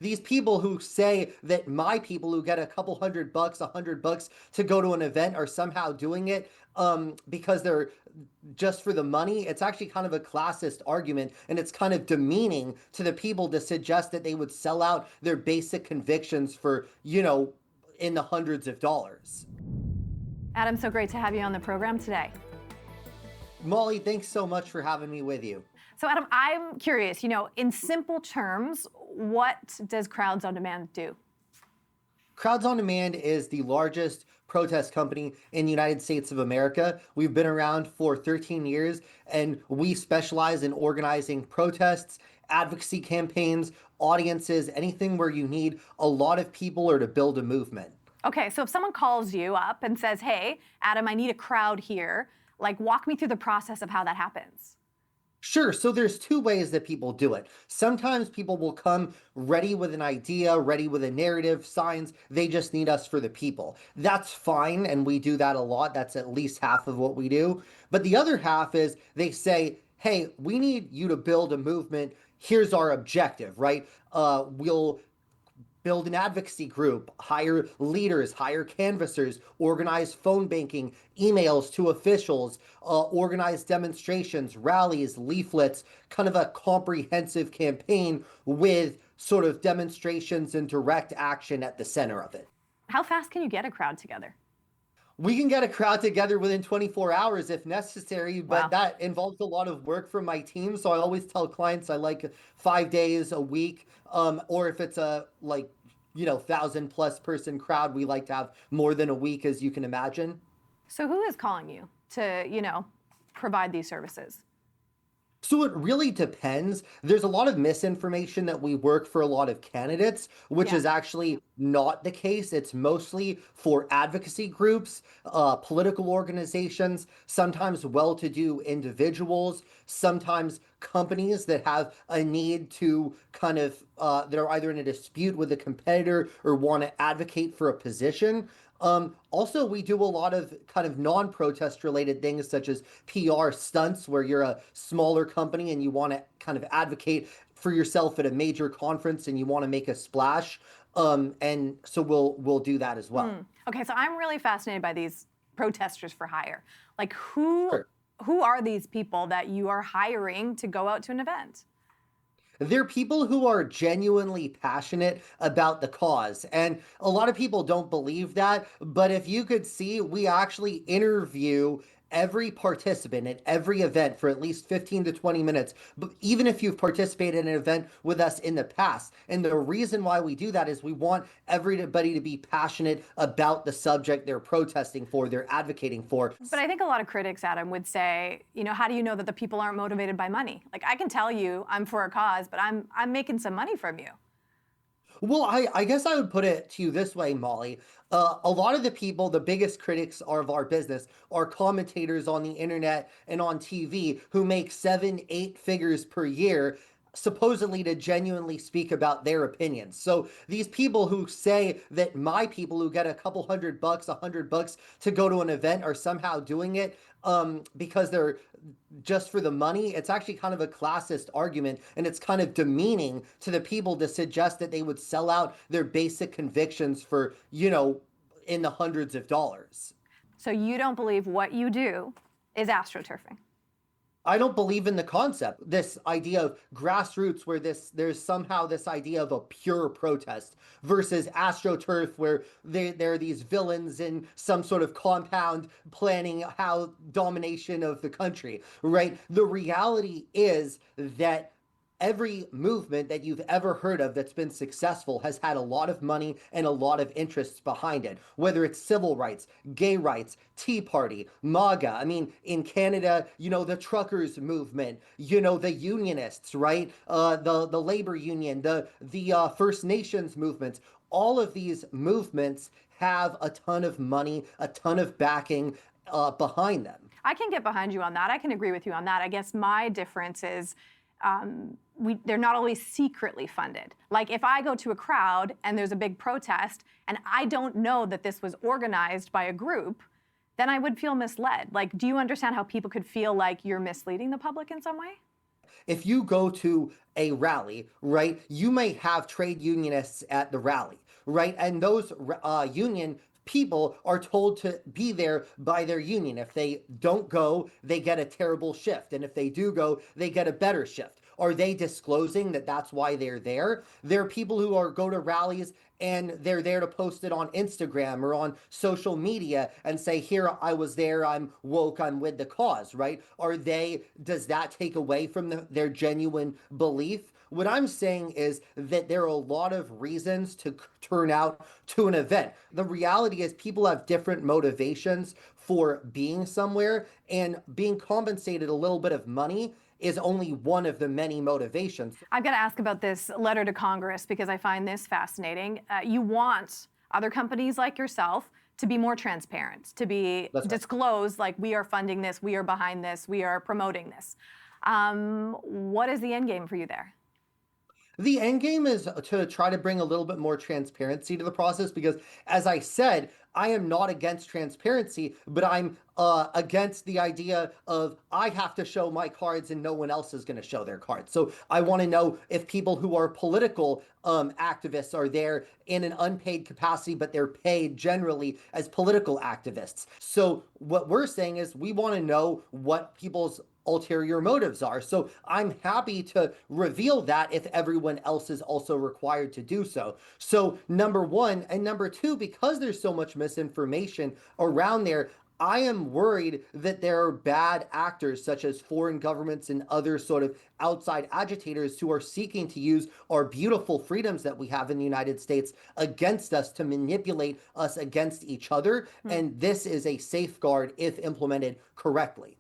these people who say that my people who get a couple $100, $100 to go to an event are somehow doing it because they're just for the money, it's actually kind of a classist argument, and it's kind of demeaning to the people to suggest that they would sell out their basic convictions for, in the hundreds of dollars. Adam, so great to have you on the program today. Molly, thanks so much for having me with you. So Adam, I'm curious, in simple terms, what does Crowds on Demand do? Crowds on Demand is the largest protest company in the United States of America. We've been around for 13 years, and we specialize in organizing protests, advocacy campaigns, audiences, anything where you need a lot of people or to build a movement. Okay, so if someone calls you up and says, hey, Adam, I need a crowd here, walk me through the process of how that happens. Sure. So there's two ways that people do it. Sometimes people will come ready with an idea, ready with a narrative, signs. They just need us for the people. That's fine. And we do that a lot. That's at least half of what we do. But the other half is they say, hey, we need you to build a movement. Here's our objective, right? We'll build an advocacy group, hire leaders, hire canvassers, organize phone banking, emails to officials, organize demonstrations, rallies, leaflets, kind of a comprehensive campaign with sort of demonstrations and direct action at the center of it. How fast can you get a crowd together? We can get a crowd together within 24 hours if necessary, but Wow. that involves a lot of work from my team. So I always tell clients I like 5 days a week, or if it's a 1,000+ person crowd, we like to have more than a week, as you can imagine. So who is calling you to, provide these services? So it really depends. There's a lot of misinformation that we work for a lot of candidates, which Yeah. is actually not the case. It's mostly for advocacy groups, political organizations, sometimes well-to-do individuals, sometimes companies that have a need to kind of, they're either in a dispute with a competitor or want to advocate for a position. Also, we do a lot of kind of non-protest related things such as PR stunts where you're a smaller company and you want to kind of advocate for yourself at a major conference and you want to make a splash. And so we'll do that as well. Okay, so I'm really fascinated by these protesters for hire. Who Sure. who are these people that you are hiring to go out to an event? They're people who are genuinely passionate about the cause. And a lot of people don't believe that. But if you could see, we actually interview every participant at every event for at least 15 to 20 minutes, but even if you've participated in an event with us in the past. And the reason why we do that is we want everybody to be passionate about the subject they're protesting for, they're advocating for. But I think a lot of critics, Adam, would say, how do you know that the people aren't motivated by money? I can tell you I'm for a cause, but I'm making some money from you. Well, I guess I would put it to you this way, Molly. A lot of the people, the biggest critics of our business, are commentators on the internet and on TV who make 7, 8 figures per year, supposedly to genuinely speak about their opinions. So these people who say that my people who get a couple $100, $100 to go to an event are somehow doing it because they're just for the money, it's actually kind of a classist argument, and it's kind of demeaning to the people to suggest that they would sell out their basic convictions for, in the hundreds of dollars. So you don't believe what you do is astroturfing? I don't believe in the concept, this idea of grassroots where there's somehow this idea of a pure protest versus AstroTurf where there are these villains in some sort of compound planning how domination of the country, right? The reality is that every movement that you've ever heard of that's been successful has had a lot of money and a lot of interests behind it, whether it's civil rights, gay rights, Tea Party, MAGA. I mean, in Canada, the truckers movement, the unionists, right? The labor union, the First Nations movements. All of these movements have a ton of money, a ton of backing behind them. I can get behind you on that. I can agree with you on that. I guess my difference is they're not always secretly funded. If I go to a crowd and there's a big protest and I don't know that this was organized by a group, then I would feel misled. Do you understand how people could feel like you're misleading the public in some way? If you go to a rally, right, you may have trade unionists at the rally, right? And those union people are told to be there by their union. If they don't go, they get a terrible shift. And if they do go, they get a better shift. Are they disclosing that that's why they're there? There are people who are go to rallies and they're there to post it on Instagram or on social media and say, here, I was there, I'm woke, I'm with the cause, right? Does that take away from their genuine belief? What I'm saying is that there are a lot of reasons to turn out to an event. The reality is people have different motivations for being somewhere, and being compensated a little bit of money is only one of the many motivations. I've got to ask about this letter to Congress because I find this fascinating. You want other companies like yourself to be more transparent, to be disclosed, like we are funding this, we are behind this, we are promoting this. What is the end game for you there? The end game is to try to bring a little bit more transparency to the process because, as I said, I am not against transparency, but I'm against the idea of I have to show my cards and no one else is going to show their cards. So I want to know if people who are political activists are there in an unpaid capacity, but they're paid generally as political activists. So what we're saying is we want to know what people's ulterior motives are. So I'm happy to reveal that if everyone else is also required to do so. So number one, and number two, because there's so much misinformation around there, I am worried that there are bad actors such as foreign governments and other sort of outside agitators who are seeking to use our beautiful freedoms that we have in the United States against us to manipulate us against each other. And this is a safeguard if implemented correctly.